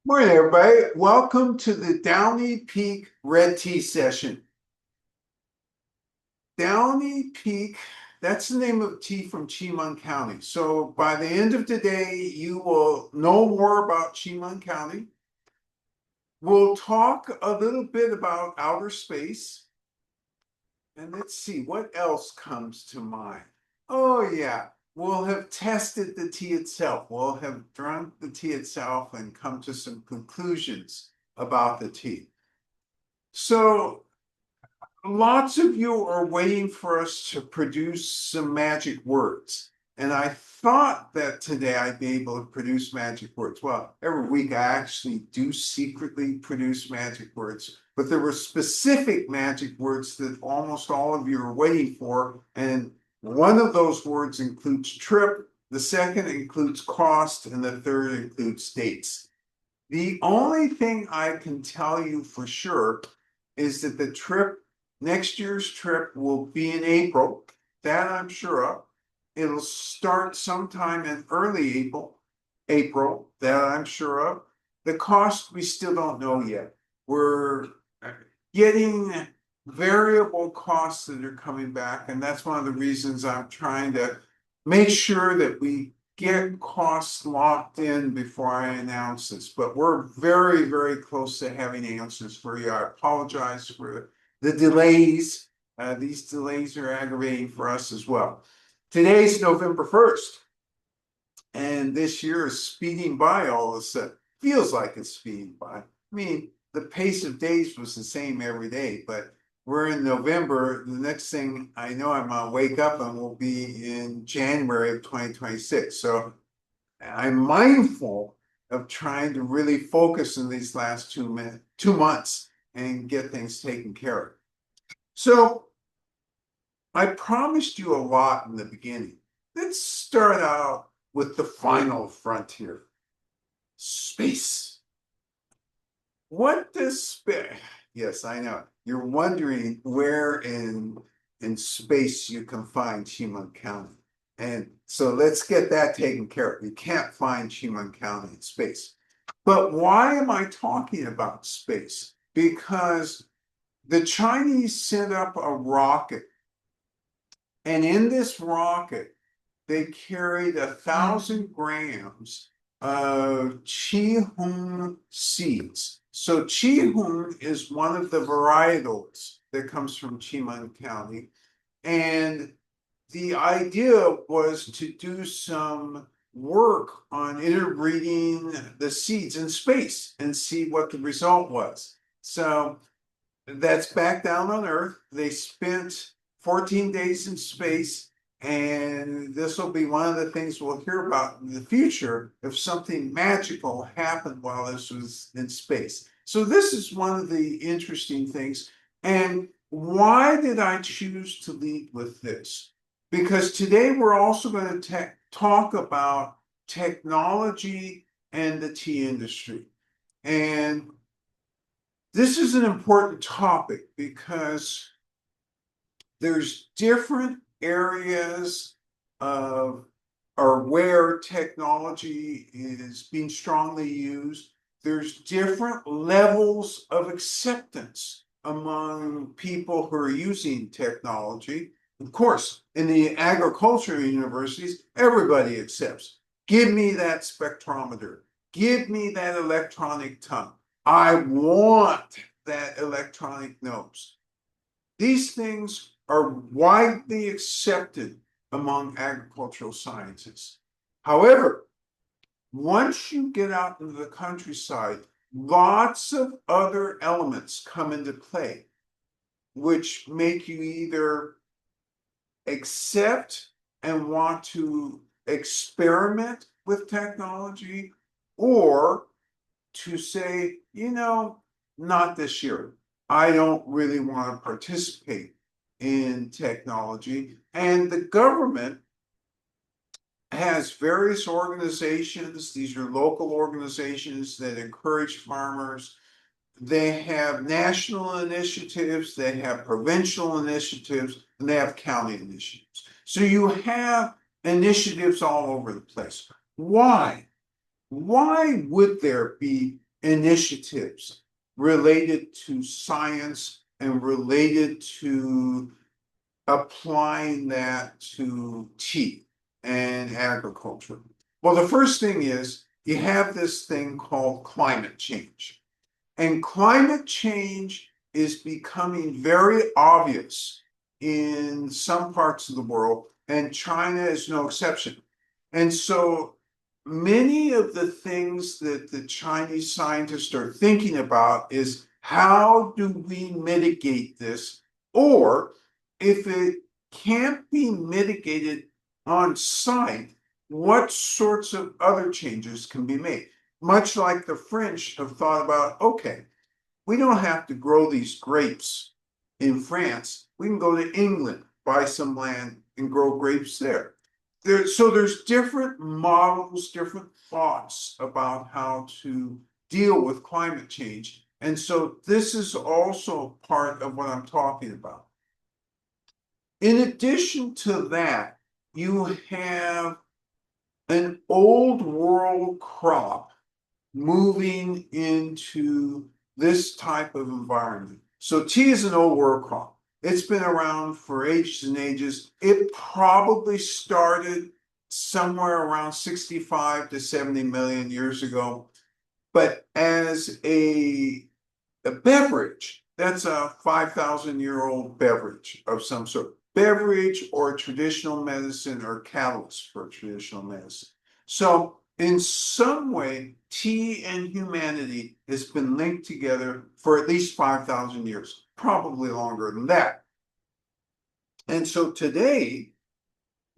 Morning, everybody. Welcome to the Downey Peak Red Tea session. Downey Peak, that's the name of tea from Qimen County. So by the end of today, you will know more about Qimen County. We'll talk a little bit about outer space. And let's see, what else comes to mind? Oh, yeah, we'll have tested the tea itself. We'll have drunk the tea itself and come to some conclusions about the tea. So lots of you are waiting for us to produce some magic words. And I thought that today I'd be able to produce magic words. Well, every week I actually do secretly produce magic words, but there were specific magic words that almost all of you are waiting for. And one of those words includes trip, the second includes cost, and the third includes dates. The only thing I can tell you for sure is that next year's trip will be in April. That I'm sure of. It'll start sometime in early April, that I'm sure of. The cost we still don't know yet. We're getting variable costs that are coming back, and that's one of the reasons I'm trying to make sure that we get costs locked in before I announce this. But we're very, very close to having answers for you. I apologize for the delays. These delays are aggravating for us as well. Today's November 1st, and this year is speeding by all of a sudden. Feels like it's speeding by. I mean, the pace of days was the same every day, but we're in November. The next thing I know, I'm gonna wake up and we'll be in January of 2026. So I'm mindful of trying to really focus in these last 2 months and get things taken care of. So I promised you a lot in the beginning. Let's start out with the final frontier, space. What does space? Yes, I know. You're wondering where in space you can find Qimen County. And so let's get that taken care of. You can't find Qimen County in space. But why am I talking about space? Because the Chinese sent up a rocket, and in this rocket, they carried 1,000 grams of Qihong seeds. So Qihong is one of the varietals that comes from Qimen County. And the idea was to do some work on interbreeding the seeds in space and see what the result was. So that's back down on Earth. They spent 14 days in space, and this will be one of the things we'll hear about in the future if something magical happened while this was in space. So this is one of the interesting things. And why did I choose to lead with this? Because today we're also going to talk about technology and the tea industry. And this is an important topic because there's different areas of or where technology is being strongly used. There's different levels of acceptance among people who are using technology. Of course, in the agriculture universities, everybody accepts. Give me that spectrometer. Give me that electronic tongue. I want that electronic nose. These things are widely accepted among agricultural scientists. However, once you get out into the countryside, lots of other elements come into play, which make you either accept and want to experiment with technology, or to say, not this year. I don't really want to participate in technology. And the government has various organizations. These are local organizations that encourage farmers. They have national initiatives, they have provincial initiatives, and they have county initiatives. So you have initiatives all over the place. Why? Why would there be initiatives related to science and related to applying that to tea and agriculture? Well, the first thing is you have this thing called climate change. And climate change is becoming very obvious in some parts of the world, and China is no exception. And so many of the things that the Chinese scientists are thinking about is how do we mitigate this? Or if it can't be mitigated on site, what sorts of other changes can be made? Much like the French have thought about, okay, we don't have to grow these grapes in France. We can go to England, buy some land, and grow grapes there. So there's different models, different thoughts about how to deal with climate change. And so this is also part of what I'm talking about. In addition to that, you have an old world crop moving into this type of environment. So tea is an old world crop. It's been around for ages and ages. It probably started somewhere around 65 to 70 million years ago. But as a beverage, that's a 5,000-year-old beverage of some sort. Beverage or traditional medicine or catalyst for traditional medicine. So in some way, tea and humanity has been linked together for at least 5,000 years, probably longer than that. And so today,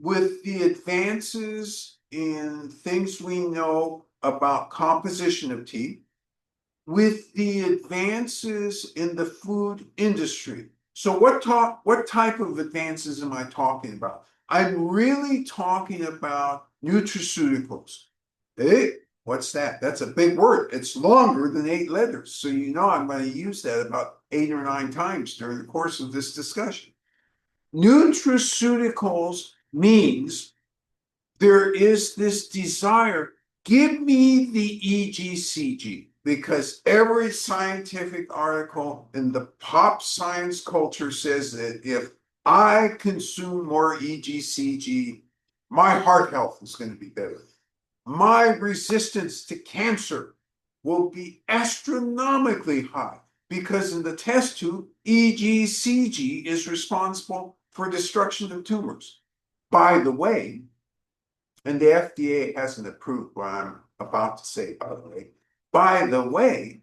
with the advances in things we know about composition of tea, with the advances in the food industry. So what type of advances am I talking about? I'm really talking about nutraceuticals. Hey, what's that? That's a big word. It's longer than 8 letters. So you know I'm going to use that about 8 or 9 times during the course of this discussion. Nutraceuticals means there is this desire, give me the EGCG, because every scientific article in the pop science culture says that if I consume more EGCG, my heart health is going to be better. My resistance to cancer will be astronomically high because in the test tube, EGCG is responsible for destruction of tumors. By the way, and the FDA hasn't approved what I'm about to say, by the way,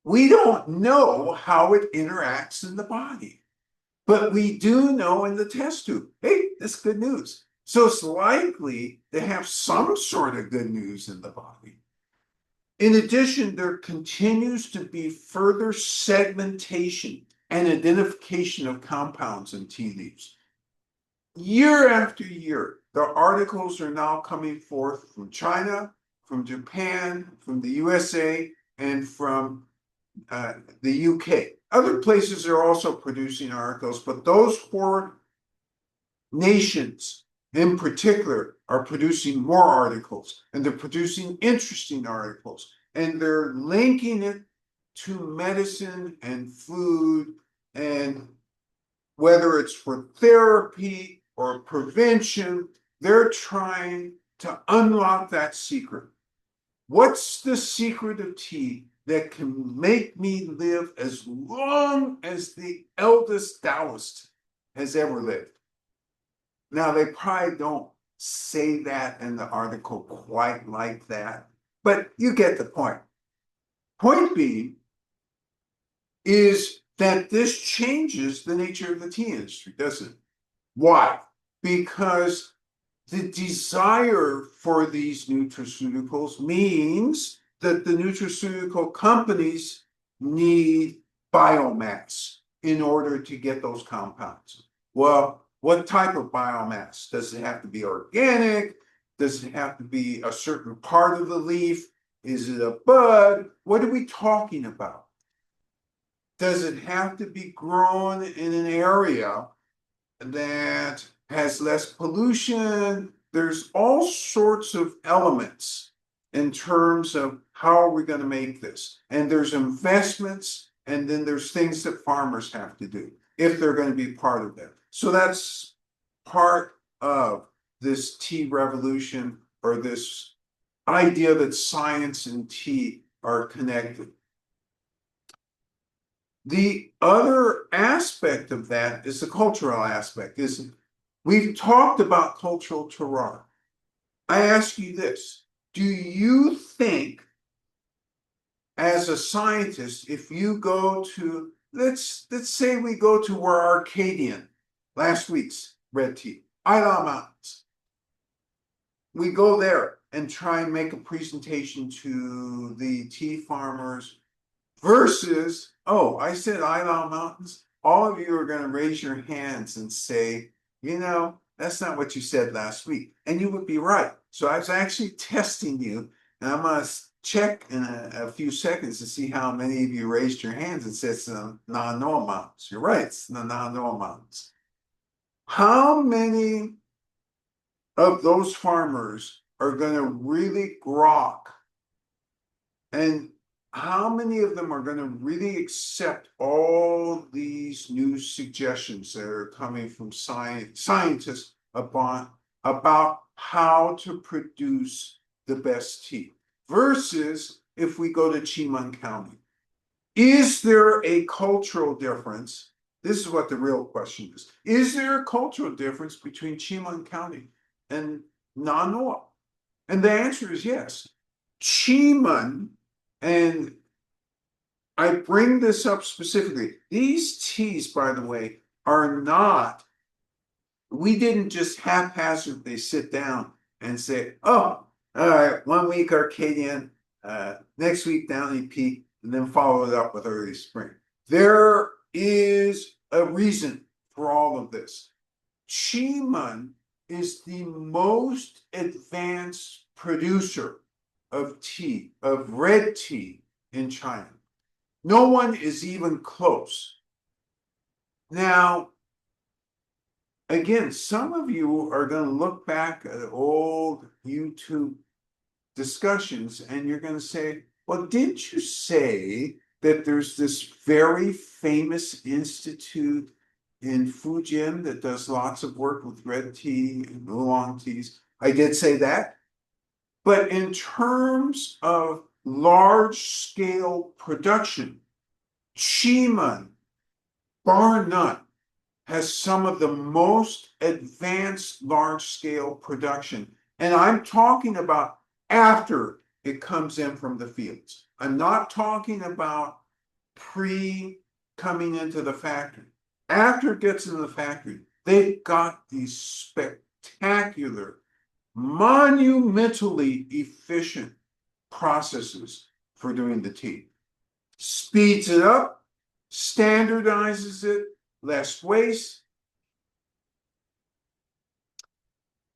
we don't know how it interacts in the body, but we do know in the test tube, hey, that's good news. So it's likely to have some sort of good news in the body. In addition, there continues to be further segmentation and identification of compounds in tea leaves. Year after year, the articles are now coming forth from China, from Japan, from the USA, and from the UK. Other places are also producing articles, but those 4 nations in particular are producing more articles, and they're producing interesting articles, and they're linking it to medicine and food, and whether it's for therapy or prevention, they're trying to unlock that secret. What's the secret of tea that can make me live as long as the eldest Taoist has ever lived? Now, they probably don't say that in the article quite like that, but you get the point. Point being is that this changes the nature of the tea industry, doesn't it? Why? Because the desire for these nutraceuticals means that the nutraceutical companies need biomass in order to get those compounds. Well, what type of biomass? Does it have to be organic? Does it have to be a certain part of the leaf? Is it a bud? What are we talking about? Does it have to be grown in an area that has less pollution? There's all sorts of elements in terms of how are we going to make this. And there's investments, and then there's things that farmers have to do if they're going to be part of that. So that's part of this tea revolution, or this idea that science and tea are connected. The other aspect of that is the cultural aspect. We've talked about cultural terroir. I ask you this: do you think, as a scientist, if you go to, let's say we go to where Arcadian, last week's red tea, Isla Mountains, we go there and try and make a presentation to the tea farmers versus, oh, I said Isla Mountains, all of you are going to raise your hands and say, that's not what you said last week. And you would be right. So I was actually testing you, and I'm going to check in a few seconds to see how many of you raised your hands and said it's the Nanoa Mountains. You're right, it's the Nanoa Mountains. How many of those farmers are going to really grok, and how many of them are going to really accept all these new suggestions that are coming from scientists about how to produce the best tea? Versus if we go to Qimen County, is there a cultural difference? This is what the real question is. Is there a cultural difference between Qimen County and Nanoa? And the answer is yes. Qimen, and I bring this up specifically, these teas, by the way, are not, we didn't just haphazardly sit down and say, oh, all right, 1 week Arcadian, next week Downey Peak, and then follow it up with early spring. There is a reason for all of this. Qimen is the most advanced producer of tea, of red tea in China. No one is even close. Now, again, some of you are going to look back at old YouTube discussions and you're going to say, well, didn't you say that there's this very famous institute in Fujian that does lots of work with red tea and oolong teas? I did say that. But in terms of large-scale production, Qimen, bar none, has some of the most advanced large-scale production. And I'm talking about after it comes in from the fields. I'm not talking about coming into the factory. After it gets into the factory, they've got these spectacular, monumentally efficient processes for doing the tea. Speeds it up, standardizes it, less waste.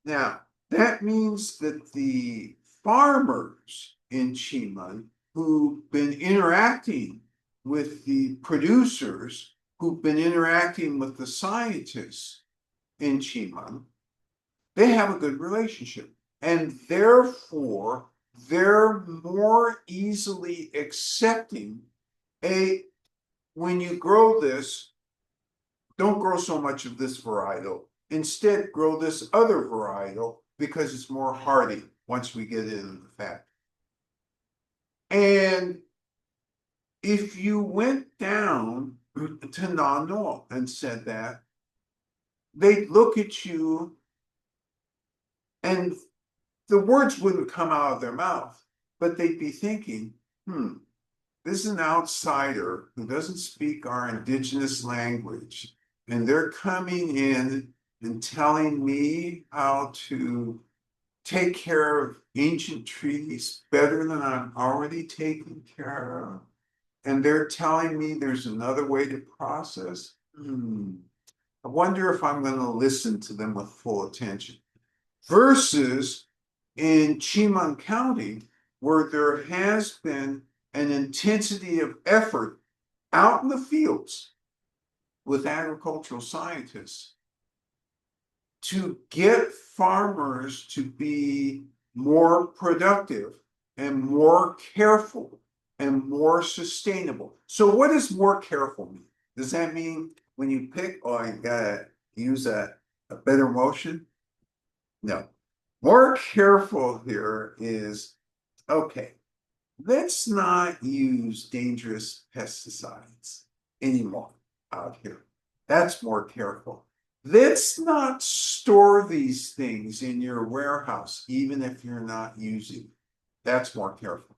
Now, that means that the farmers in Qimen who've been interacting with the producers, who've been interacting with the scientists in Qimen, they have a good relationship. And therefore, they're more easily accepting when you grow this, don't grow so much of this varietal. Instead, grow this other varietal because it's more hardy once we get it in the factory. And if you went down to Nanoa and said that, they'd look at you and the words wouldn't come out of their mouth, but they'd be thinking, this is an outsider who doesn't speak our indigenous language, and they're coming in and telling me how to take care of ancient trees better than I'm already taking care of. And they're telling me there's another way to process. I wonder if I'm going to listen to them with full attention. Versus in Qimen County, where there has been an intensity of effort out in the fields with agricultural scientists to get farmers to be more productive and more careful and more sustainable. So what does more careful mean? Does that mean when you pick, oh, you gotta use a better motion? No. More careful here is, okay, let's not use dangerous pesticides anymore out here. That's more careful. Let's not store these things in your warehouse, even if you're not using. That's more careful.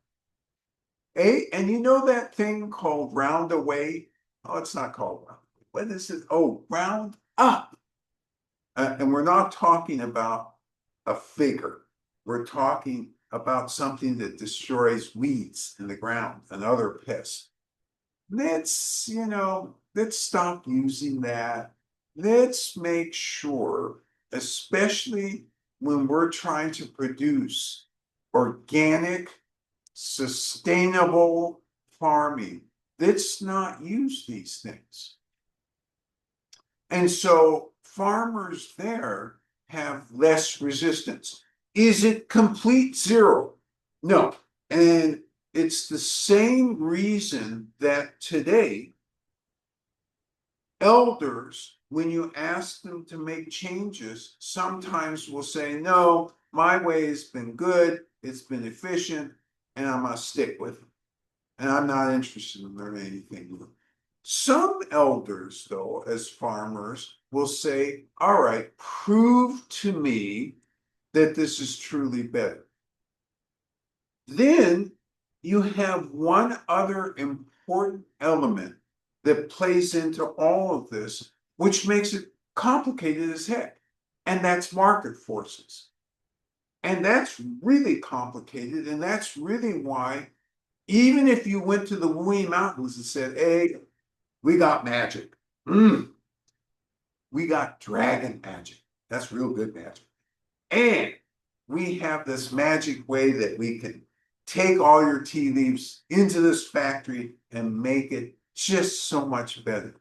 And you know that thing called round away? Oh, it's not called round. What is it? Oh, round up. And we're not talking about a figure. We're talking about something that destroys weeds in the ground and other pests. Let's stop using that. Let's make sure, especially when we're trying to produce organic, sustainable farming, let's not use these things. And so farmers there have less resistance. Is it complete zero? No. And it's the same reason that today, elders, when you ask them to make changes, sometimes will say, no, my way has been good, it's been efficient, and I'm going to stick with it. And I'm not interested in learning anything new. Some elders, though, as farmers, will say, all right, prove to me that this is truly better. Then you have one other important element that plays into all of this, which makes it complicated as heck, and that's market forces. And that's really complicated, and that's really why, even if you went to the Wuyi Mountains and said, hey, we got magic. We got dragon magic. That's real good magic. And we have this magic way that we can take all your tea leaves into this factory and make it just so much better.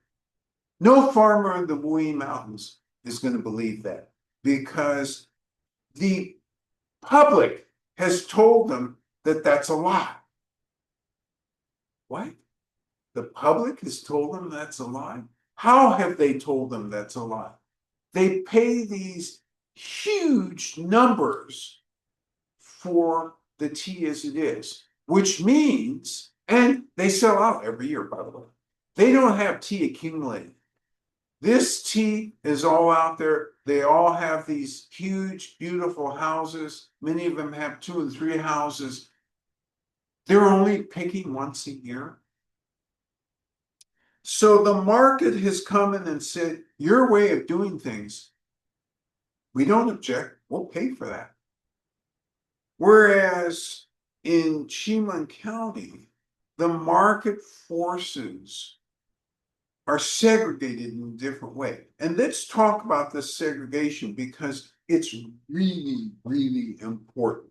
No farmer in the Wuyi Mountains is going to believe that because the public has told them that that's a lie. What? The public has told them that's a lie? How have they told them that's a lie? They pay these huge numbers for the tea as it is, which means, and they sell out every year, by the way. They don't have tea accumulating. This tea is all out there. They all have these huge, beautiful houses. Many of them have 2 and 3 houses. They're only picking once a year. So the market has come in and said, your way of doing things, we don't object, we'll pay for that. Whereas in Qimen County, the market forces are segregated in a different way. And let's talk about this segregation because it's really, really important.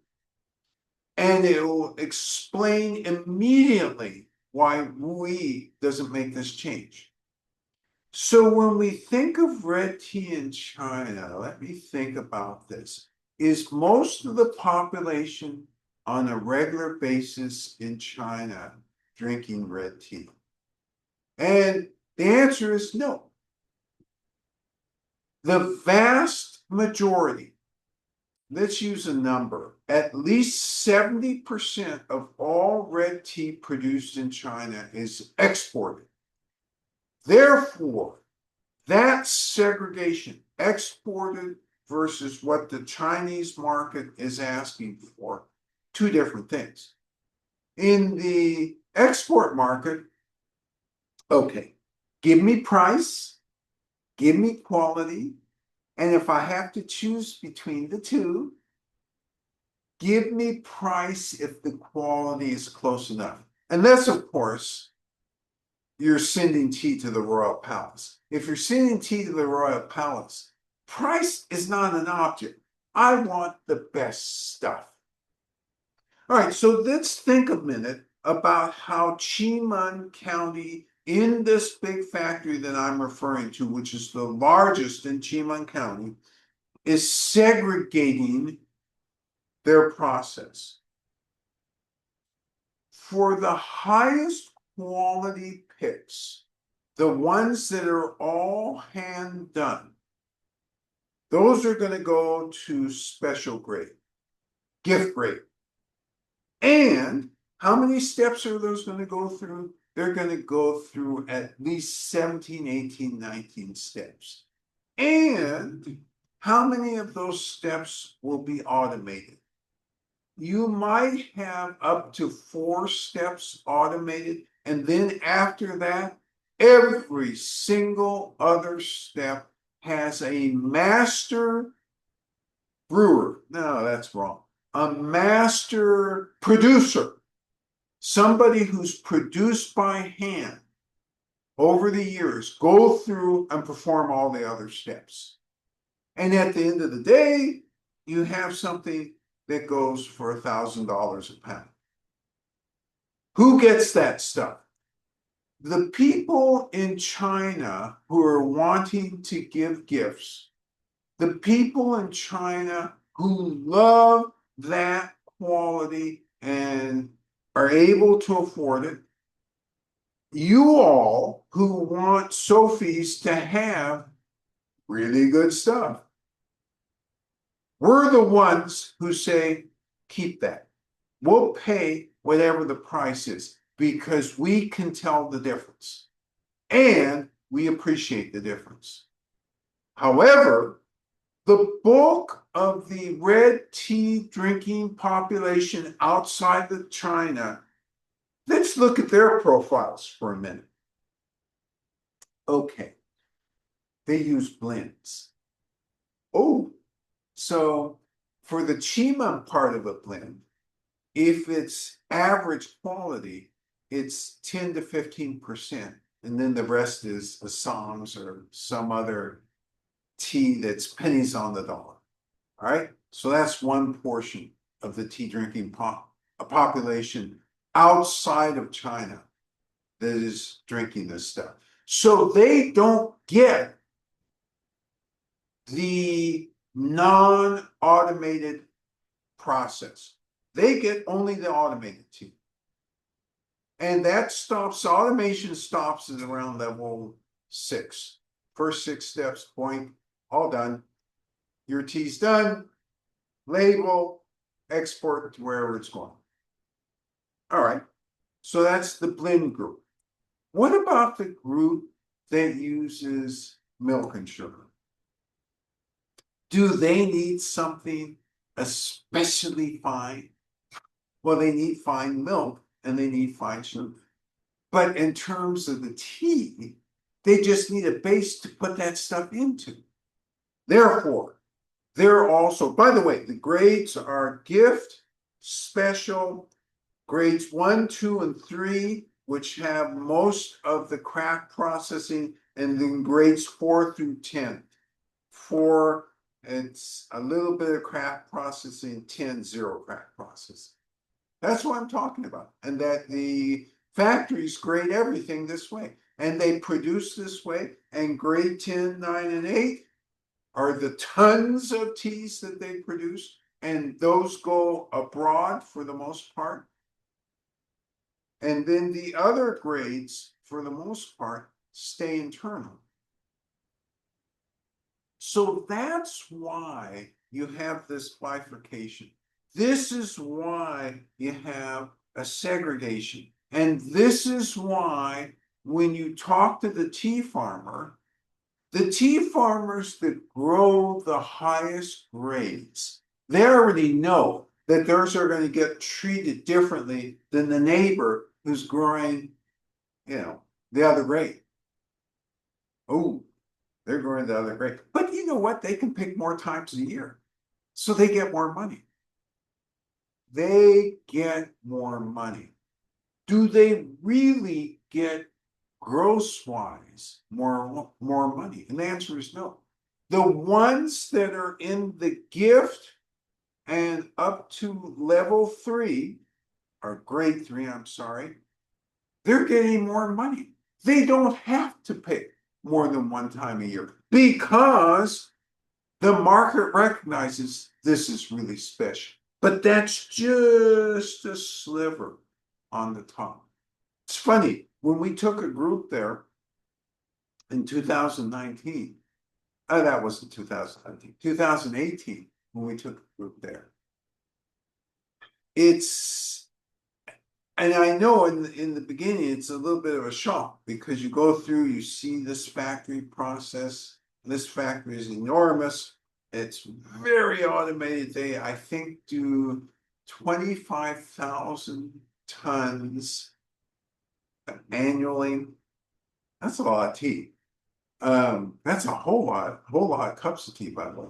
And it will explain immediately why we doesn't make this change. So when we think of red tea in China, let me think about this. Is most of the population on a regular basis in China drinking red tea? And the answer is no. The vast majority, let's use a number, at least 70% of all red tea produced in China is exported. Therefore, that segregation, exported versus what the Chinese market is asking for, 2 different things. In the export market, okay, give me price, give me quality, and if I have to choose between the 2, give me price if the quality is close enough. Unless, of course, you're sending tea to the royal palace. If you're sending tea to the royal palace, price is not an object. I want the best stuff. All right, so let's think a minute about how Qimen County, in this big factory that I'm referring to, which is the largest in Qimen County, is segregating their process. For the highest quality picks, the ones that are all hand done, those are going to go to special grade, gift grade. And how many steps are those going to go through? They're going to go through at least 17, 18, 19 steps. And how many of those steps will be automated? You might have up to 4 steps automated, and then after that, every single other step has a master brewer. No, that's wrong. A master producer, somebody who's produced by hand over the years, go through and perform all the other steps. And at the end of the day, you have something that goes for $1,000 a pound. Who gets that stuff? The people in China who are wanting to give gifts, the people in China who love that quality and are able to afford it, you all who want Sophie's to have really good stuff, we're the ones who say, keep that. We'll pay whatever the price is because we can tell the difference and we appreciate the difference. However, the bulk of the red tea drinking population outside of China, let's look at their profiles for a minute. Okay, they use blends. Oh, so for the Qimen part of a blend, if it's average quality, it's 10 to 15%, and then the rest is Assam's or some other tea that's pennies on the dollar. All right, so that's one portion of the tea drinking population outside of China that is drinking this stuff. So they don't get the non-automated process. They get only the automated tea. And that stops, automation stops at around level 6. First 6 steps, point, all done. Your tea's done, label, export to wherever it's going. All right, so that's the blend group. What about the group that uses milk and sugar? Do they need something especially fine? Well, they need fine milk and they need fine sugar. But in terms of the tea, they just need a base to put that stuff into. Therefore, they're also, by the way, the grades are gift, special, grades 1, 2, and 3, which have most of the craft processing, and then grades 4 through 10. 4, it's a little bit of craft processing, 10, 0 craft processing. That's what I'm talking about. And that the factories grade everything this way. And they produce this way. And grade 10, 9, and 8 are the tons of teas that they produce. And those go abroad for the most part. And then the other grades, for the most part, stay internal. So that's why you have this bifurcation. This is why you have a segregation. And this is why when you talk to the tea farmers that grow the highest grades, they already know that theirs are going to get treated differently than the neighbor who's growing, the other grade. Oh, they're growing the other grade. But you know what? They can pick more times a year. So they get more money. They get more money. Do they really get gross-wise more money? And the answer is no. The ones that are in the gift and up to level 3, or grade 3, I'm sorry, they're getting more money. They don't have to pay more than one time a year because the market recognizes this is really special. But that's just a sliver on the top. It's funny, when we took a group there in 2019, that wasn't 2019, 2018, when we took a group there. And I know in the beginning, it's a little bit of a shock because you go through, you see this factory process. This factory is enormous. It's very automated. They, I think, do 25,000 tons annually. That's a lot of tea. That's a whole lot of cups of tea, by the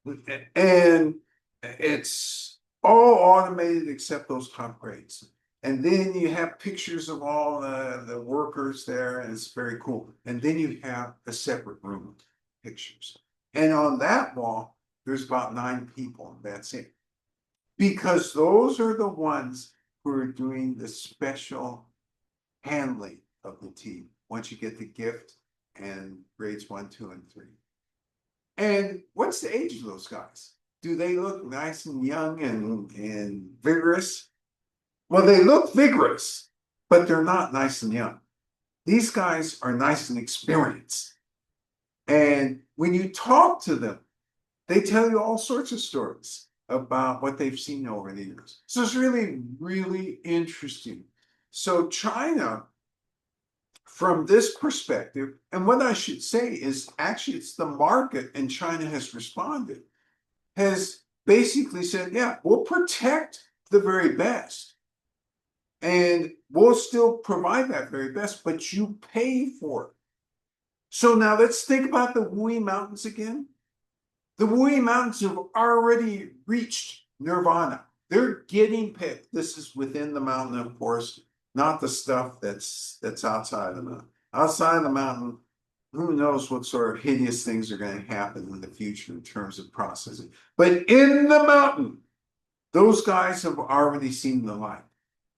way. And it's all automated except those top grades. And then you have pictures of all the workers there, and it's very cool. And then you have a separate room pictures. And on that wall, there's about 9 people. That's it. Because those are the ones who are doing the special handling of the tea once you get the gift and grades 1, 2, and 3. And what's the age of those guys? Do they look nice and young and vigorous? Well, they look vigorous, but they're not nice and young. These guys are nice and experienced. And when you talk to them, they tell you all sorts of stories about what they've seen over the years. So it's really, really interesting. So China, from this perspective, and what I should say is actually it's the market, and China has responded, has basically said, yeah, we'll protect the very best. And we'll still provide that very best, but you pay for it. So now let's think about the Wuyi Mountains again. The Wuyi Mountains have already reached nirvana. They're getting picked. This is within the mountain, of course, not the stuff that's outside the mountain. Outside the mountain, who knows what sort of hideous things are going to happen in the future in terms of processing. But in the mountain, those guys have already seen the light.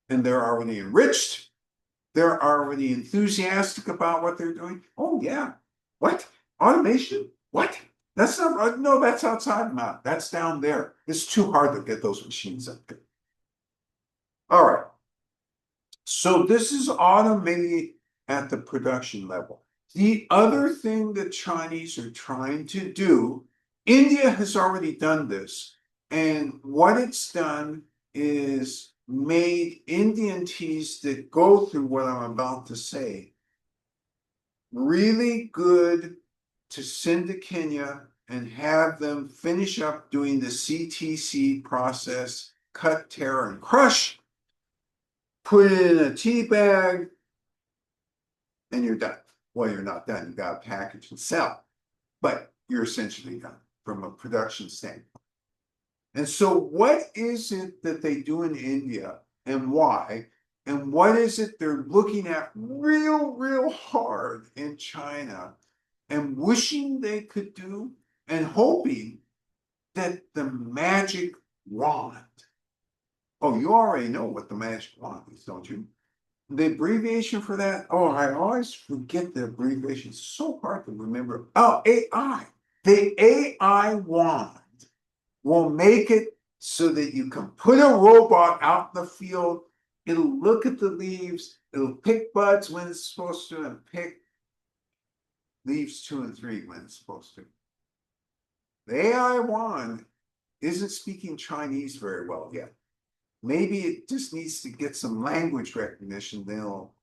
And they're already enriched. They're already enthusiastic about what they're doing. Oh, yeah. What? Automation? What? That's not, no, that's outside the mountain. That's down there. It's too hard to get those machines up there. All right. So this is automated at the production level. The other thing the Chinese are trying to do, India has already done this. And what it's done is made Indian teas that go through what I'm about to say really good to send to Kenya and have them finish up doing the CTC process, cut, tear, and crush, put it in a tea bag, and you're done. Well, you're not done. You got to package and sell, but you're essentially done from a production standpoint. And so what is it that they do in India and why? And what is it they're looking at real hard in China and wishing they could do and hoping that the magic wand. Oh, you already know what the magic wand is, don't you? The abbreviation for that, oh, I always forget the abbreviation. It's so hard to remember. Oh, AI. The AI wand will make it so that you can put a robot out in the field. It'll look at the leaves. It'll pick buds when it's supposed to and pick leaves 2 and 3 when it's supposed to. The AI wand isn't speaking Chinese very well yet. Maybe it just needs to get some language recognition. They'll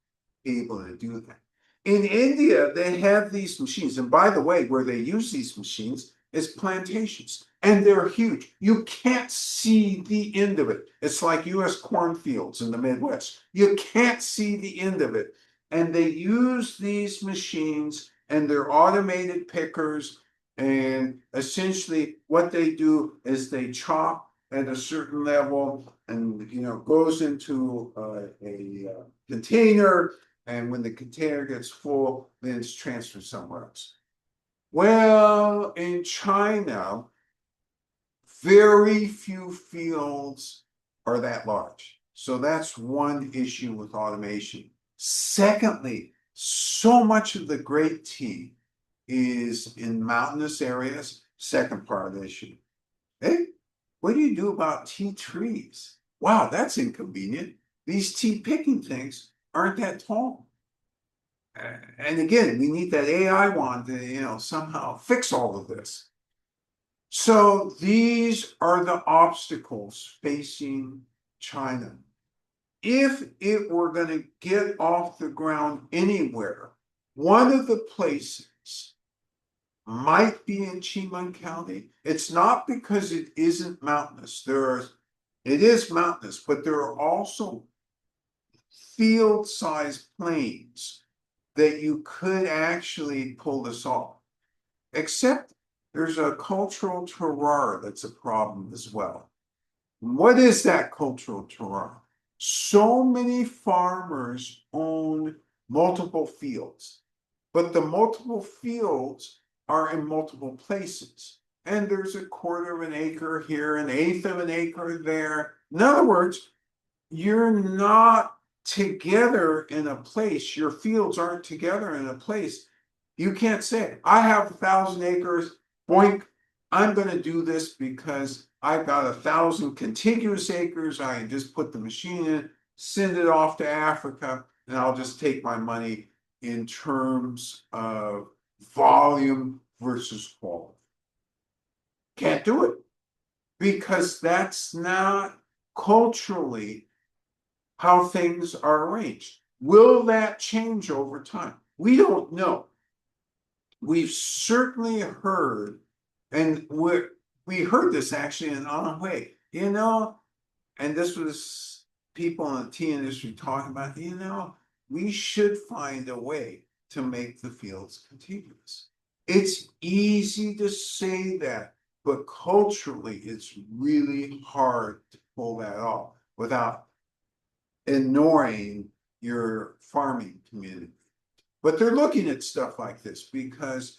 be able to do that. In India, they have these machines. And by the way, where they use these machines is plantations. And they're huge. You can't see the end of it. It's like US cornfields in the Midwest. You can't see the end of it. And they use these machines and they're automated pickers. And essentially what they do is they chop at a certain level and goes into a container. And when the container gets full, then it's transferred somewhere else. Well, in China, very few fields are that large. So that's one issue with automation. Secondly, so much of the great tea is in mountainous areas. Second part of the issue. Hey, what do you do about tea trees? Wow, that's inconvenient. these tea picking things aren't that tall. And again, we need that AI wand to, somehow fix all of this. So these are the obstacles facing China. If it were going to get off the ground anywhere, one of the places might be in Qimen County. It's not because it isn't mountainous. It is mountainous, but there are also field-sized plains that you could actually pull this off. Except there's a cultural terroir that's a problem as well. What is that cultural terroir? So many farmers own multiple fields, but the multiple fields are in multiple places. And there's a quarter of an acre here, an eighth of an acre there. In other words, you're not together in a place. Your fields aren't together in a place. You can't say, I have 1,000 acres, boink, I'm going to do this because I've got 1,000 contiguous acres. I can just put the machine in, send it off to Africa, and I'll just take my money in terms of volume versus quality. Can't do it because that's not culturally how things are arranged. Will that change over time? We don't know. We've certainly heard, and we heard this actually in Anhui, and this was people in the tea industry talking about, we should find a way to make the fields contiguous. It's easy to say that, but culturally, it's really hard to pull that off without ignoring your farming community. But they're looking at stuff like this because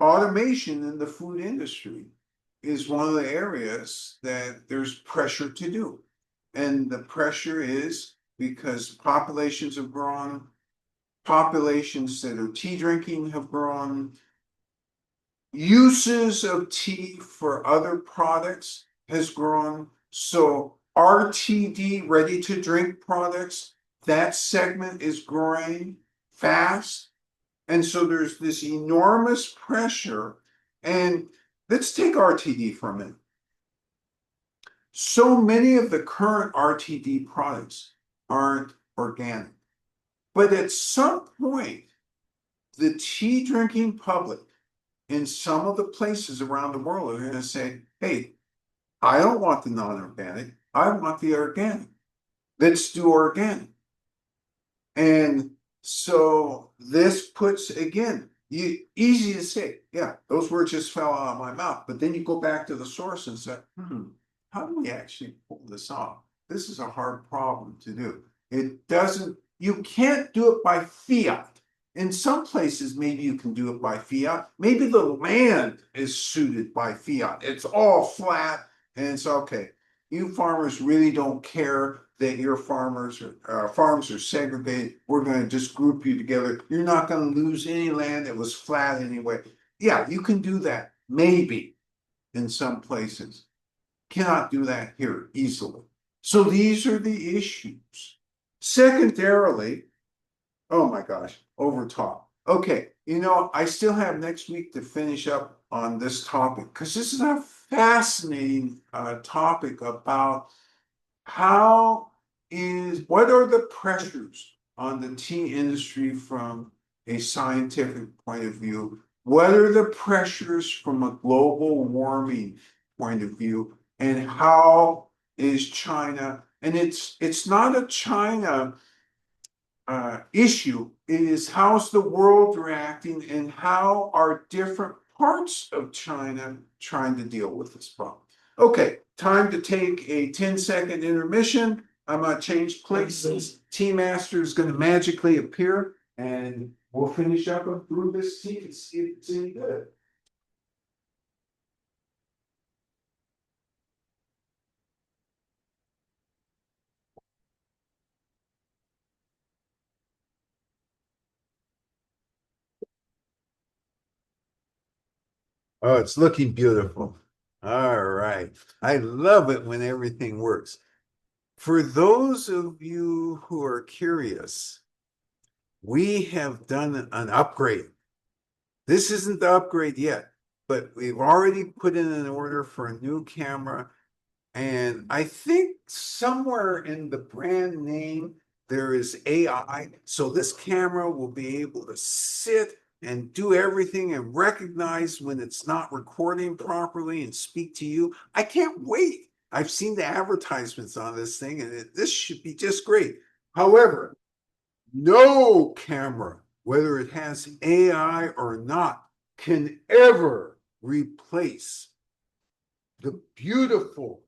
automation in the food industry is one of the areas that there's pressure to do. And the pressure is because populations have grown, populations that are tea drinking have grown, uses of tea for other products has grown. So RTD, ready to drink products, that segment is growing fast. And so there's this enormous pressure. And let's take RTD for a minute. So many of the current RTD products aren't organic. But at some point, the tea drinking public in some of the places around the world are going to say, hey, I don't want the non-organic. I want the organic. Let's do organic. And so this puts, again, easy to say, yeah, those words just fell out of my mouth. But then you go back to the source and say, how do we actually pull this off? This is a hard problem to do. You can't do it by fiat. In some places, maybe you can do it by fiat. Maybe the land is suited by fiat. It's all flat and it's okay. You farmers really don't care that your farms are segregated. We're going to just group you together. You're not going to lose any land that was flat anyway. Yeah, you can do that, maybe, in some places. Cannot do that here easily. So these are the issues. Secondarily, oh my gosh, overtalk. Okay, I still have next week to finish up on this topic because this is a fascinating topic about what are the pressures on the tea industry from a scientific point of view? What are the pressures from a global warming point of view? And how is China, and it's not a China issue, it is how's the world reacting and how are different parts of China trying to deal with this problem. Okay, time to take a 10-second intermission. I'm going to change places. Tea Master is going to magically appear and we'll finish up and brew this tea and see if it's any good. Oh, it's looking beautiful. All right. I love it when everything works. For those of you who are curious, we have done an upgrade. This isn't the upgrade yet, but we've already put in an order for a new camera. And I think somewhere in the brand name, there is AI. So this camera will be able to sit and do everything and recognize when it's not recording properly and speak to you. I can't wait. I've seen the advertisements on this thing, and this should be just great. However, no camera, whether it has AI or not, can ever replace the beautiful,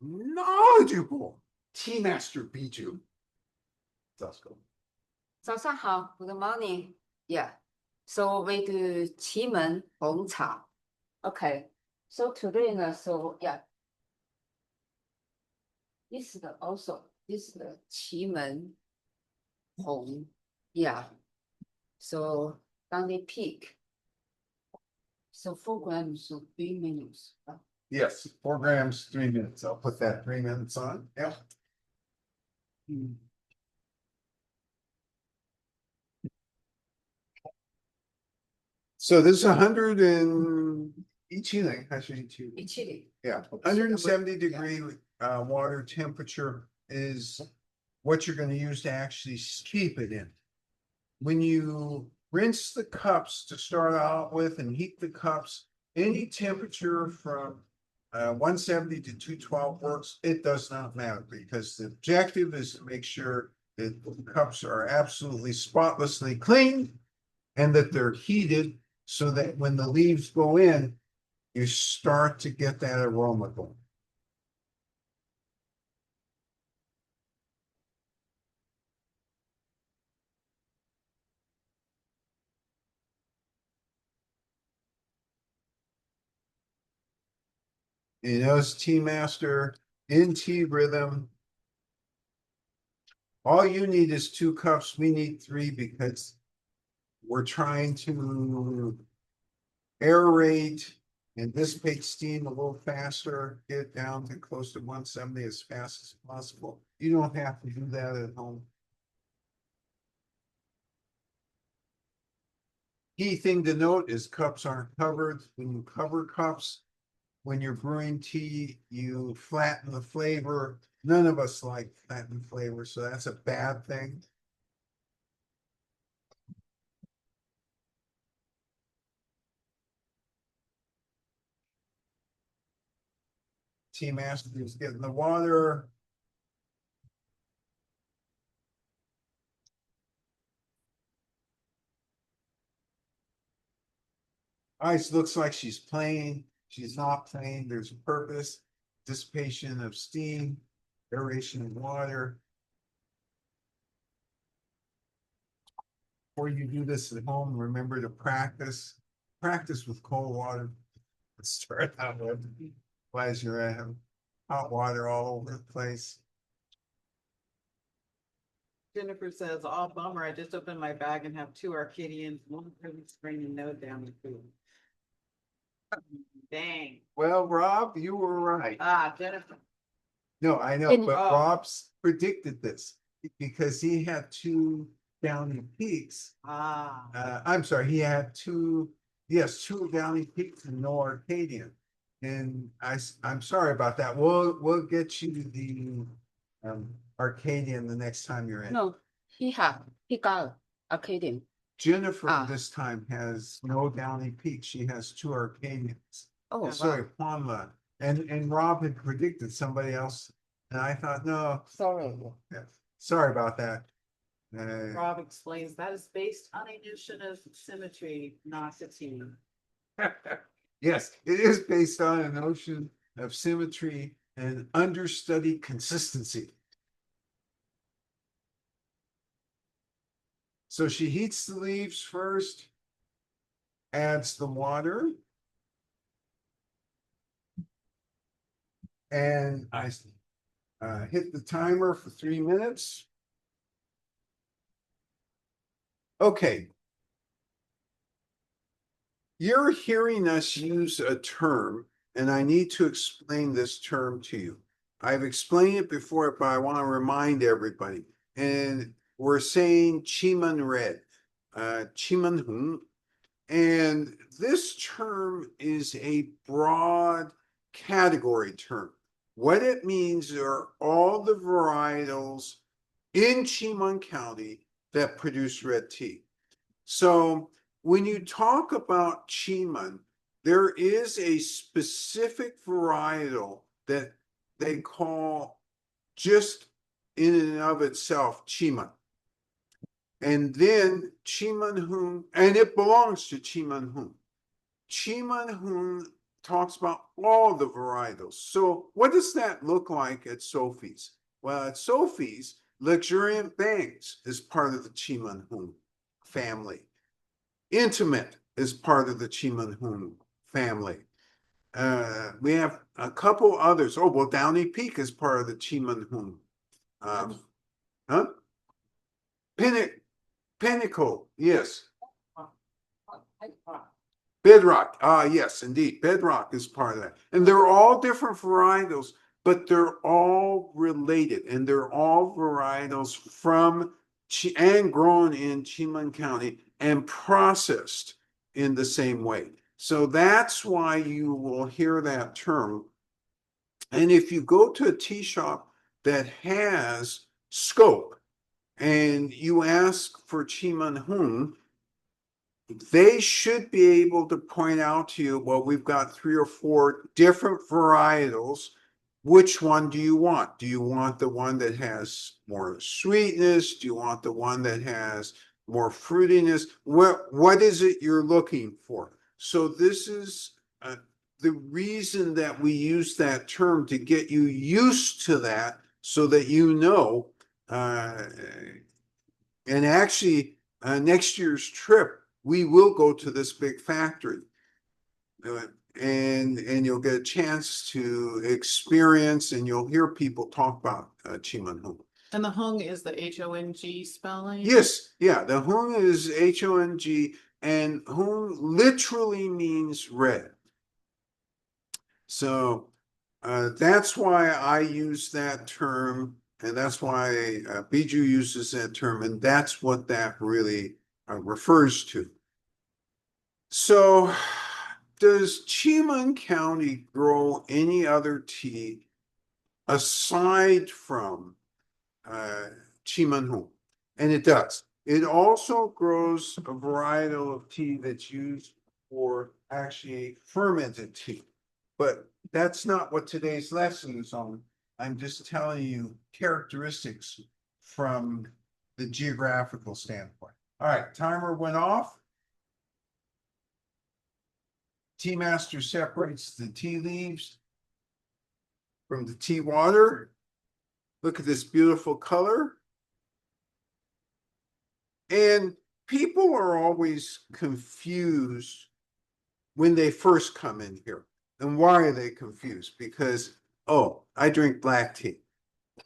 knowledgeable Tea Master Bijou. Let's go. 早上好 Good morning. Yeah. So we do Qimen Hong Cha. Okay. So today, so yeah. This is the Qimen Hong. Yeah. So Downey peak. So 4 grams, so 3 minutes. Yes, 4 grams, 3 minutes. I'll put that 3 minutes on. Yeah. So this is 100 and Ichile, actually, Ichili. yeah, 170 degree water temperature is what you're going to use to actually keep it in. When you rinse the cups to start out with and heat the cups, any temperature from 170 to 212 works. It does not matter because the objective is to make sure that the cups are absolutely spotlessly clean and that they're heated so that when the leaves go in, you start to get that aroma going. You know, it's Tea Master in tea rhythm. All you need is 2 cups. We need 3 because we're trying to aerate and dissipate steam a little faster, get it down to close to 170 as fast as possible. You don't have to do that at home. Key thing to note is cups aren't covered. When you cover cups, when you're brewing tea, you flatten the flavor. None of us like flattened flavor, so that's a bad thing. Tea Master is getting the water. Ice looks like she's playing. She's not playing. There's a purpose. Dissipation of steam, aeration of water. Before you do this at home, remember to practice. Practice with cold water. Let's start out with. Otherwise, you're gonna have hot water all over the place. Jennifer says, oh, bummer, I just opened my bag and have 2 Arcadians, 1 pretty spring and no Downey food. Dang. Well, Rob, you were right. Jennifer. No, I know, but Oh. Rob's predicted this because he had 2 Downey peaks. I'm sorry, he had 2 Downey peaks and no Arcadian. And I'm sorry about that. We'll get you the Arcadian the next time you're in. No, he got Arcadian. Jennifer this time has no Downey peak. She has 2 Arcadians. Oh, sorry, Pamela. And Rob had predicted somebody else. And I thought, no. Sorry. Sorry about that. Rob explains that is based on a notion of symmetry, not fatigue. Yes, it is based on a notion of symmetry and understudy consistency. So she heats the leaves first, adds the water, and I hit the timer for 3 minutes. Okay. You're hearing us use a term, and I need to explain this term to you. I've explained it before, but I want to remind everybody. And we're saying Qimen red, Qimen Hung. And this term is a broad category term. What it means are all the varietals in Qimen County that produce red tea. So when you talk about Qimen, there is a specific varietal that they call just in and of itself Qimen. And then Qimen Hung, and it belongs to Qimen Hung. Qimen Hung talks about all the varietals. So what does that look like at Sophie's? Well, at Sophie's, Luxuriant Bangs is part of the Qimen Hung family. Intimate is part of the Qimen Hung family. We have a couple others. Oh, well, Downey Peak is part of the Qimen Hung. Huh? Pinnacle, yes. Bedrock, yes, indeed. Bedrock is part of that. And they're all different varietals, but they're all related, and they're all varietals from and grown in Qimen County and processed in the same way. So that's why you will hear that term. And if you go to a tea shop that has scope and you ask for Qimen Hung, they should be able to point out to you, well, we've got 3 or 4 different varietals. Which one do you want? Do you want the one that has more sweetness? Do you want the one that has more fruitiness? What is it you're looking for? So this is the reason that we use that term, to get you used to that so that you know. And actually, next year's trip, we will go to this big factory. And you'll get a chance to experience, and you'll hear people talk about Qimen Hung. And the Hung is the Hong spelling? Yes, yeah, the Hung is Hong, and Hung literally means red. So that's why I use that term, and that's why Bijou uses that term, and that's what that really refers to. So, does Qimen County grow any other tea aside from Qimen Hung? And it does. It also grows a varietal of tea that's used for actually fermented tea. But that's not what today's lesson is on. I'm just telling you characteristics from the geographical standpoint. All right, timer went off. Tea master separates the tea leaves from the tea water. Look at this beautiful color. And people are always confused when they first come in here. And why are they confused? Because, oh, I drink black tea.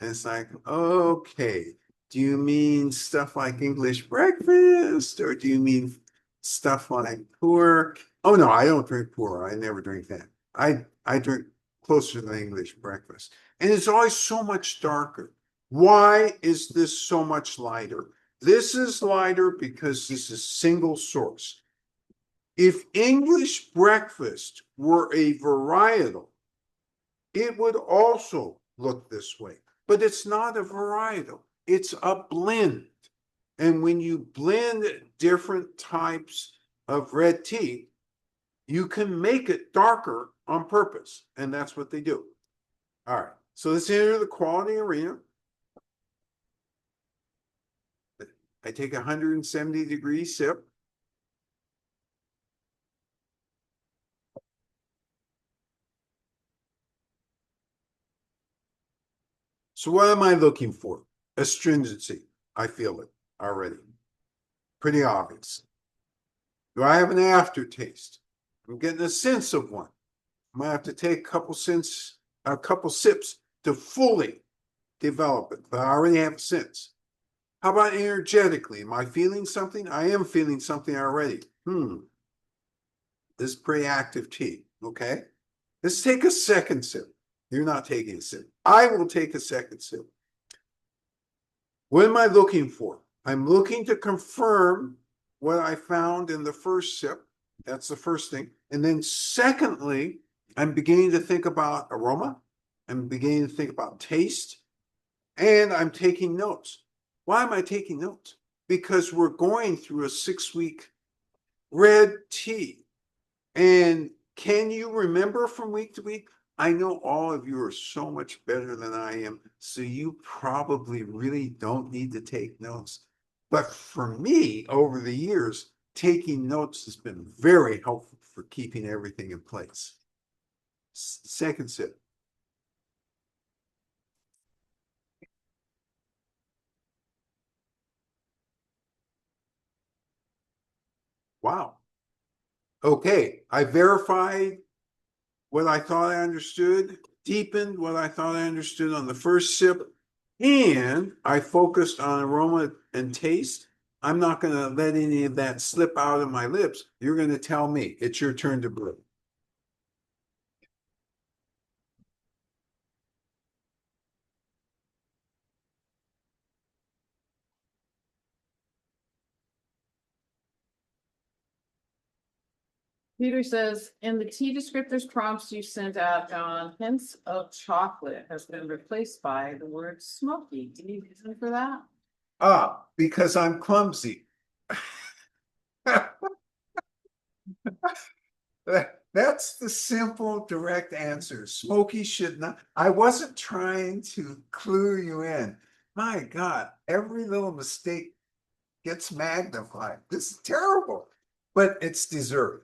And it's like, okay, do you mean stuff like English breakfast? Or do you mean stuff like pu'er? Oh no, I don't drink pu'er. I never drink that. I drink closer to English breakfast. And it's always so much darker. Why is this so much lighter? This is lighter because this is single source. If English breakfast were a varietal, it would also look this way. But it's not a varietal. It's a blend. And when you blend different types of red tea, you can make it darker on purpose. And that's what they do. All right. So let's enter the quality arena. I take a 170-degree sip. So what am I looking for? Astringency. I feel it already. Pretty obvious. Do I have an aftertaste? I'm getting a sense of one. I'm gonna have to take a couple sips to fully develop it, but I already have a sense. How about energetically? Am I feeling something? I am feeling something already. This is pretty active tea. Okay. Let's take a second sip. You're not taking a sip. I will take a second sip. What am I looking for? I'm looking to confirm what I found in the first sip. That's the first thing. And then secondly, I'm beginning to think about aroma. I'm beginning to think about taste. And I'm taking notes. Why am I taking notes? Because we're going through a 6-week red tea. And can you remember from week to week? I know all of you are so much better than I am, so you probably really don't need to take notes. But for me, over the years, taking notes has been very helpful for keeping everything in place. Second sip. Wow. Okay, I verified what I thought I understood, deepened what I thought I understood on the first sip, and I focused on aroma and taste. I'm not going to let any of that slip out of my lips. You're going to tell me it's your turn to brew. Peter says, in the tea descriptors prompts you sent out, John, hints of chocolate has been replaced by the word smoky. Any reason for that? Because I'm clumsy. That's the simple, direct answer. Smoky should not. I wasn't trying to clue you in. My God, every little mistake gets magnified. This is terrible, but it's deserved.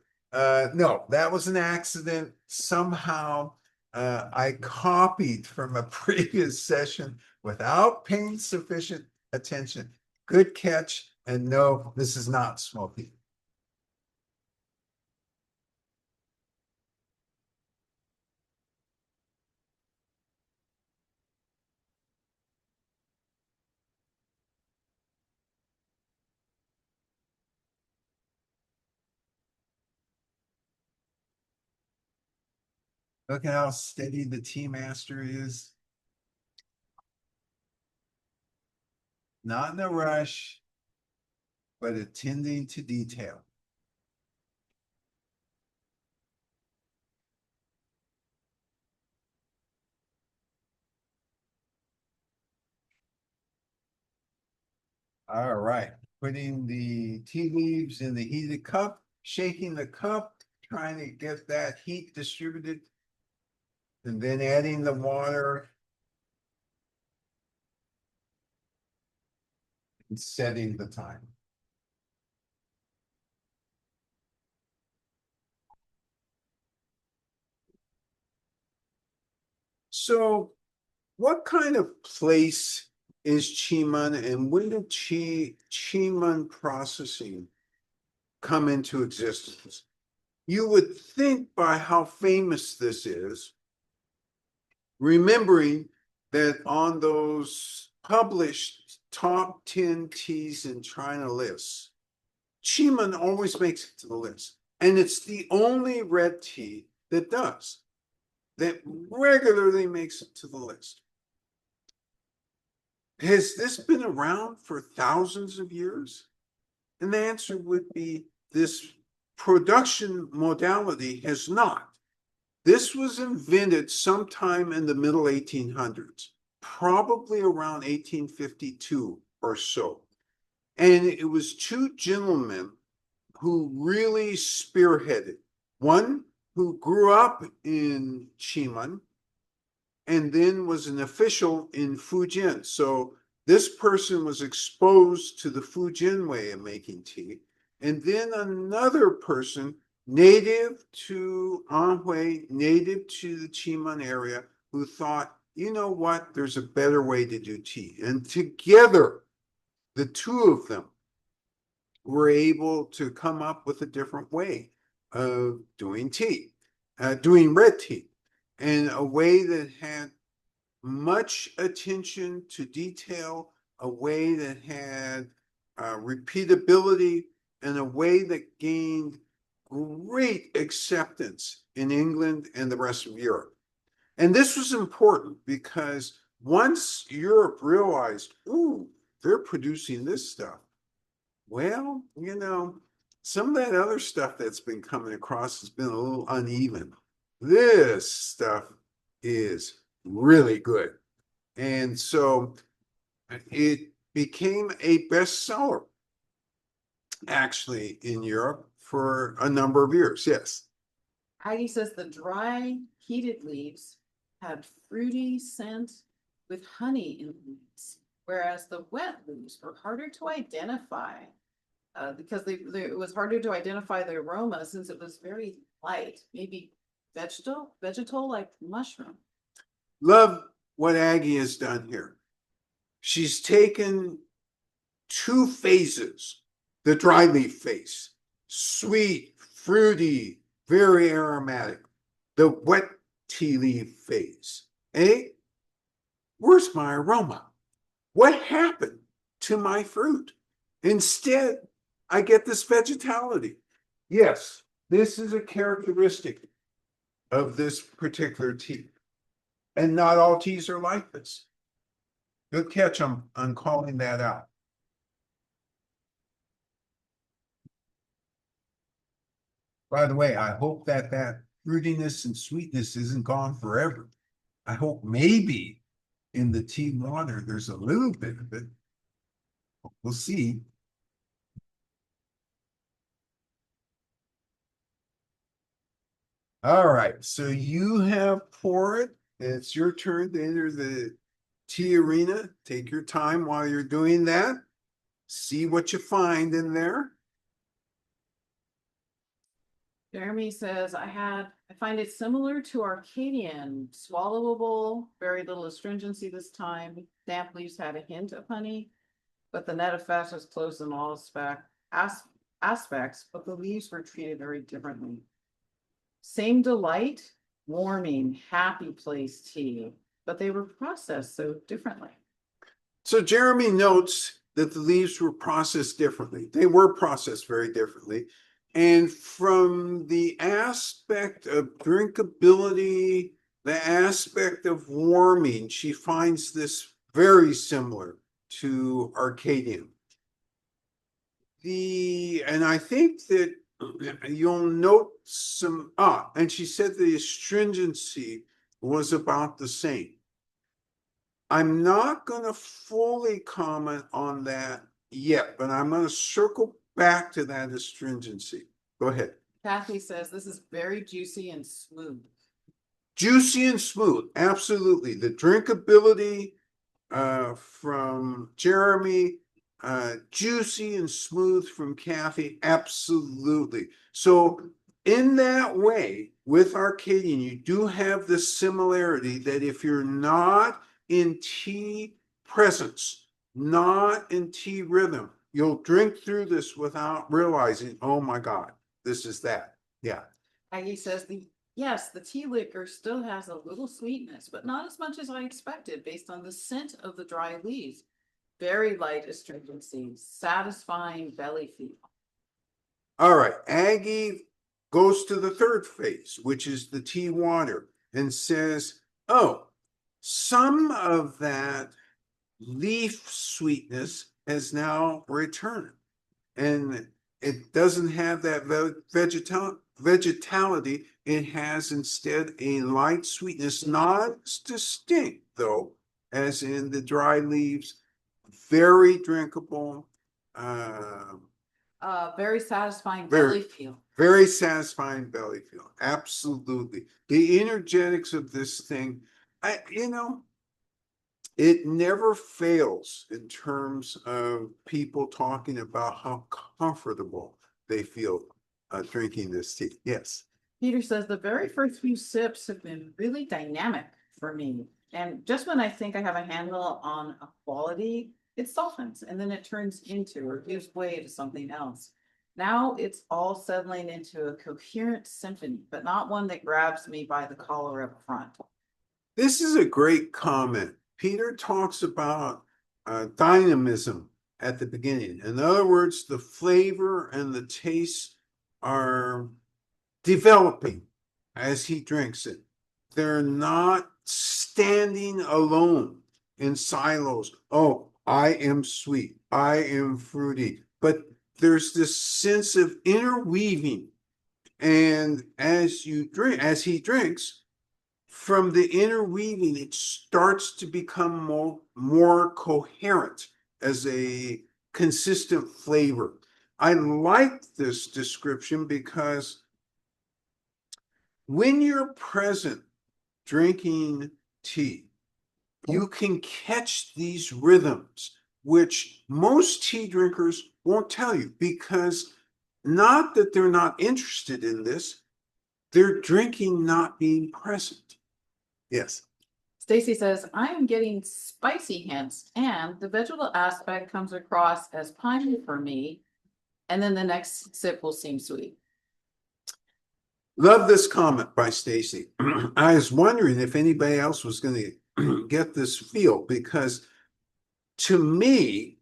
No, that was an accident. Somehow I copied from a previous session without paying sufficient attention. Good catch. And no, this is not smoky. Look at how steady the tea master is. Not in a rush, but attending to detail. All right, putting the tea leaves in the heated cup, shaking the cup, trying to get that heat distributed, and then adding the water and setting the time. So what kind of place is Qimen, and when did Qimen processing come into existence? You would think by how famous this is, remembering that on those published top 10 teas in China lists, Qimen always makes it to the list. And it's the only red tea that does, that regularly makes it to the list. Has this been around for thousands of years? And the answer would be this production modality has not. This was invented sometime in the middle 1800s, probably around 1852 or so. And it was two gentlemen who really spearheaded. One who grew up in Qimen and then was an official in Fujian. So this person was exposed to the Fujian way of making tea. And then another person native to Anhui, native to the Qimen area, who thought, you know what, there's a better way to do tea. And together, the two of them were able to come up with a different way of doing tea, doing red tea, in a way that had much attention to detail, a way that had repeatability, and a way that gained great acceptance in England and the rest of Europe. And this was important because once Europe realized, ooh, they're producing this stuff. Well, some of that other stuff that's been coming across has been a little uneven. This stuff is really good. And so it became a bestseller, actually, in Europe for a number of years. Yes. Aggie says the dry heated leaves had fruity scent with honey in the leaves, whereas the wet leaves were harder to identify because it was harder to identify the aroma since it was very light, maybe vegetal like mushroom. Love what Aggie has done here. She's taken two phases, the dry leaf phase, sweet, fruity, very aromatic, the wet tea leaf phase. Where's my aroma? What happened to my fruit? Instead, I get this vegetality. Yes, this is a characteristic of this particular tea. And not all teas are like this. Good catch on calling that out. By the way, I hope that fruitiness and sweetness isn't gone forever. I hope maybe in the tea water there's a little bit of it. We'll see. All right, so you have poured. It's your turn to enter the tea arena. Take your time while you're doing that. See what you find in there. Jeremy says, I find it similar to Arcadian, swallowable, very little astringency this time. Damp leaves had a hint of honey, but the net effect was close in all aspects, but the leaves were treated very differently. Same delight, warming, happy place tea, but they were processed so differently. So Jeremy notes that the leaves were processed differently. They were processed very differently. And from the aspect of drinkability, the aspect of warming, she finds this very similar to Arcadian. And I think that you'll note and she said the astringency was about the same. I'm not going to fully comment on that yet, but I'm going to circle back to that astringency. Go ahead. Kathy says this is very juicy and smooth. Juicy and smooth, absolutely. The drinkability from Jeremy, juicy and smooth from Kathy, absolutely. So in that way, with Arcadian, you do have the similarity that if you're not in tea presence, not in tea rhythm, you'll drink through this without realizing, oh my God, this is that. Yeah. Aggie says yes, the tea liquor still has a little sweetness, but not as much as I expected based on the scent of the dry leaves. Very light astringency, satisfying belly feel. All right, Aggie goes to the third phase, which is the tea water, and says, oh, some of that leaf sweetness has now returned. And it doesn't have that vegetality. It has instead a light sweetness, not as distinct though, as in the dry leaves. Very drinkable. Very satisfying belly feel. Very satisfying belly feel. Absolutely. The energetics of this thing, it never fails in terms of people talking about how comfortable they feel drinking this tea. Yes. Peter says the very first few sips have been really dynamic for me. And just when I think I have a handle on a quality, it softens and then it turns into or gives way to something else. Now it's all settling into a coherent symphony, but not one that grabs me by the collar up front. This is a great comment. Peter talks about dynamism at the beginning. In other words, the flavor and the taste are developing as he drinks it. they're not standing alone in silos. Oh, I am sweet, I am fruity, but there's this sense of interweaving. And as he drinks, from the interweaving, it starts to become more coherent as a consistent flavor. I like this description because when you're present drinking tea, you can catch these rhythms, which most tea drinkers won't tell you, because not that they're not interested in this, they're drinking, not being present. Yes. Stacy says, I am getting spicy hints and the vegetable aspect comes across as piney for me. And then the next sip will seem sweet. Love this comment by Stacy. I was wondering if anybody else was going to get this feel, because to me,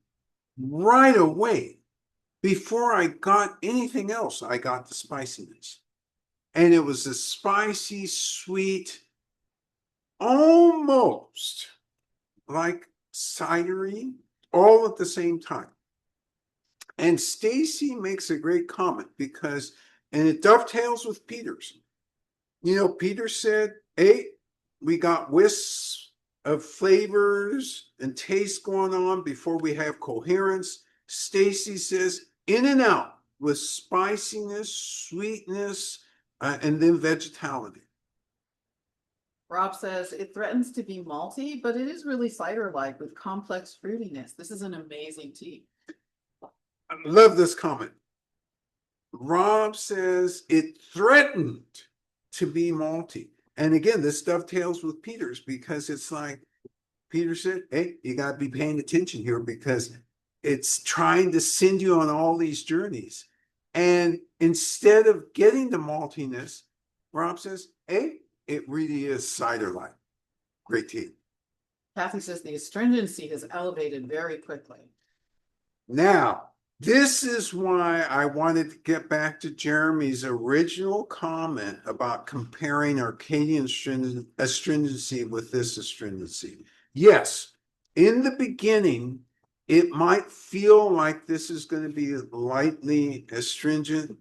right away, before I got anything else, I got the spiciness. And it was a spicy, sweet, almost like cidery, all at the same time. And Stacy makes a great comment because, and it dovetails with Peter's. You know, Peter said, hey, we got wisps of flavors and taste going on before we have coherence. Stacy says, in and out with spiciness, sweetness, and then vegetality. Rob says, it threatens to be malty, but it is really cider-like with complex fruitiness. This is an amazing tea. I love this comment. Rob says it threatened to be malty. And again, this dovetails with Peter's, because it's like Peter said, hey, you got to be paying attention here, because it's trying to send you on all these journeys. And instead of getting the maltiness, Rob says, hey, it really is cider-like. Great tea. Kathy says the astringency has elevated very quickly. Now, this is why I wanted to get back to Jeremy's original comment about comparing Arcadian astringency with this astringency. Yes, in the beginning, it might feel like this is going to be lightly astringent.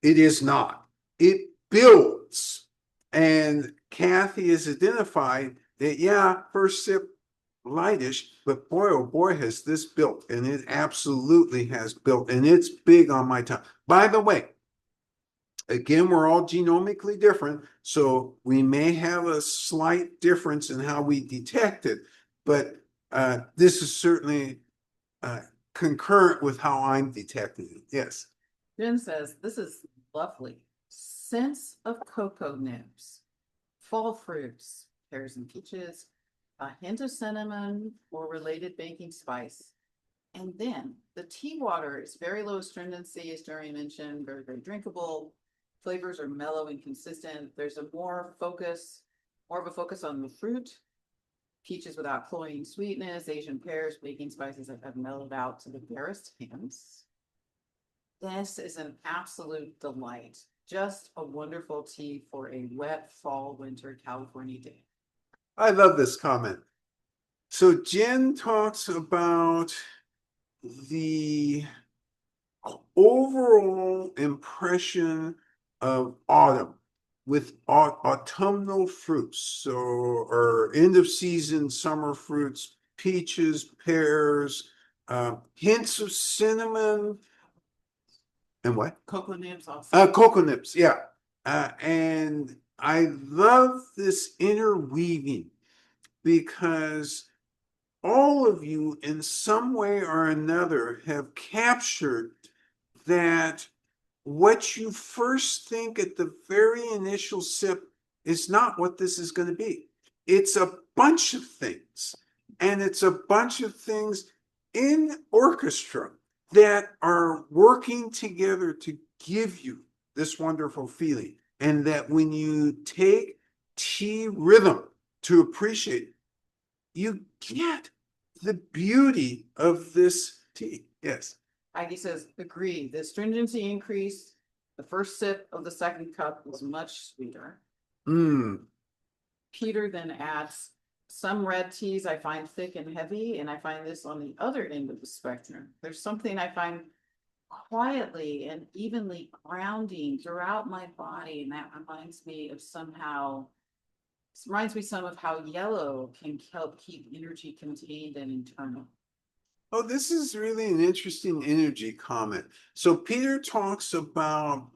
It is not. It builds. And Kathy has identified that, yeah, first sip, lightish, but boy, oh boy, has this built, and it absolutely has built, and it's big on my tongue. By the way, again, we're all genomically different, so we may have a slight difference in how we detect it, but this is certainly concurrent with how I'm detecting it. Yes. Jen says, this is lovely. Sense of cocoa nibs, fall fruits, pears and peaches, a hint of cinnamon or related baking spice. And then the tea water is very low astringency, as Jeremy mentioned, very, very drinkable. Flavors are mellow and consistent. There's more of a focus on the fruit. Peaches without cloying sweetness, Asian pears, baking spices that have mellowed out to the barest hints. This is an absolute delight. Just a wonderful tea for a wet fall, winter California day. I love this comment. So Jen talks about the overall impression of autumn with autumnal fruits, so or end of season summer fruits, peaches, pears, hints of cinnamon, and what? Cocoa nibs also. Cocoa nibs, yeah. And I love this interweaving, because all of you in some way or another have captured that what you first think at the very initial sip is not what this is going to be. It's a bunch of things, and it's a bunch of things in orchestra that are working together to give you this wonderful feeling. And that when you take tea rhythm to appreciate it, you get the beauty of this tea. Yes. Heidi says, agree. The astringency increased. The first sip of the second cup was much sweeter. Peter then adds, some red teas I find thick and heavy, and I find this on the other end of the spectrum. There's something I find quietly and evenly grounding throughout my body, and that reminds me some of how yellow can help keep energy contained and internal. Oh, this is really an interesting energy comment. So Peter talks about,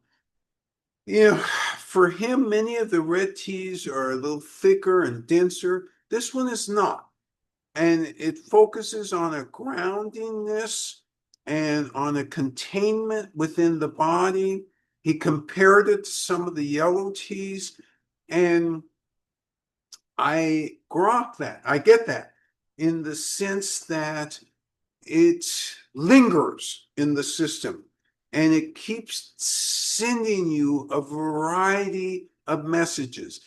for him, many of the red teas are a little thicker and denser. This one is not. And it focuses on a groundingness and on a containment within the body. He compared it to some of the yellow teas, and I grok that. I get that in the sense that it lingers in the system and it keeps sending you a variety of messages.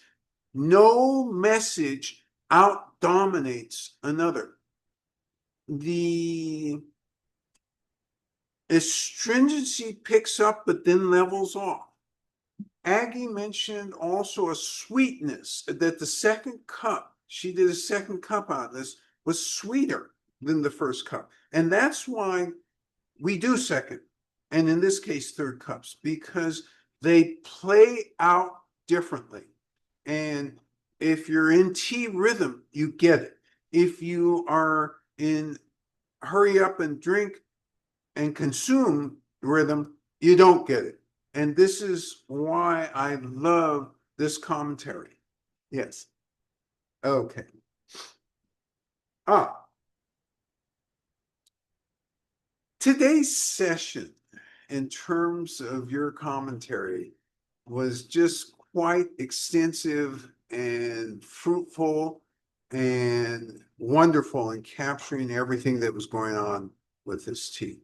No message out dominates another. The astringency picks up but then levels off. Aggie mentioned also a sweetness, that the second cup, she did a second cup on this, was sweeter than the first cup. And that's why we do second, and in this case, third cups, because they play out differently. And if you're in tea rhythm, you get it. If you are in hurry up and drink and consume rhythm, you don't get it. And this is why I love this commentary. Yes. Okay. Today's session, in terms of your commentary, was just quite extensive and fruitful and wonderful in capturing everything that was going on with this tea.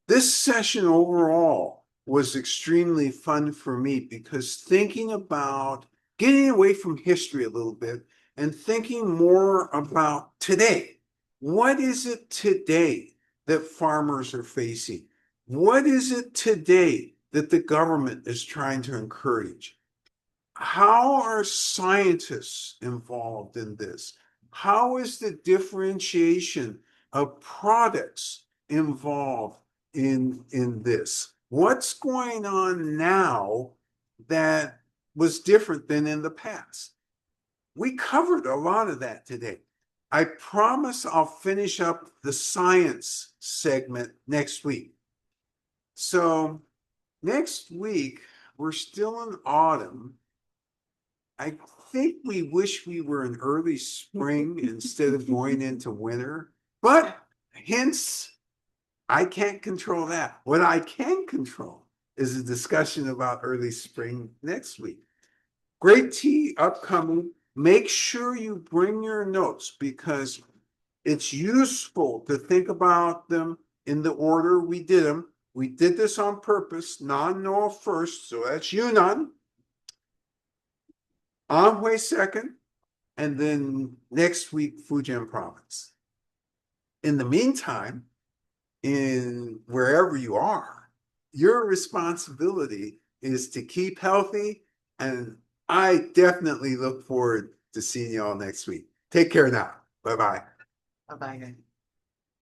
This session overall was extremely fun for me because thinking about getting away from history a little bit and thinking more about today. What is it today that farmers are facing? What is it today that the government is trying to encourage? How are scientists involved in this? How is the differentiation of products involved in this? What's going on now that was different than in the past? We covered a lot of that today. I promise I'll finish up the science segment next week. So next week, we're still in autumn. I think we wish we were in early spring instead of going into winter, but hence, I can't control that. What I can control is a discussion about early spring next week. Great tea upcoming. Make sure you bring your notes because it's useful to think about them in the order we did them. We did this on purpose, non-Noel first, so that's Yunnan. Anhui second, and then next week, Fujian province. In the meantime, in wherever you are, your responsibility is to keep healthy, and I definitely look forward to seeing you all next week. Take care now. Bye-bye. Bye-bye.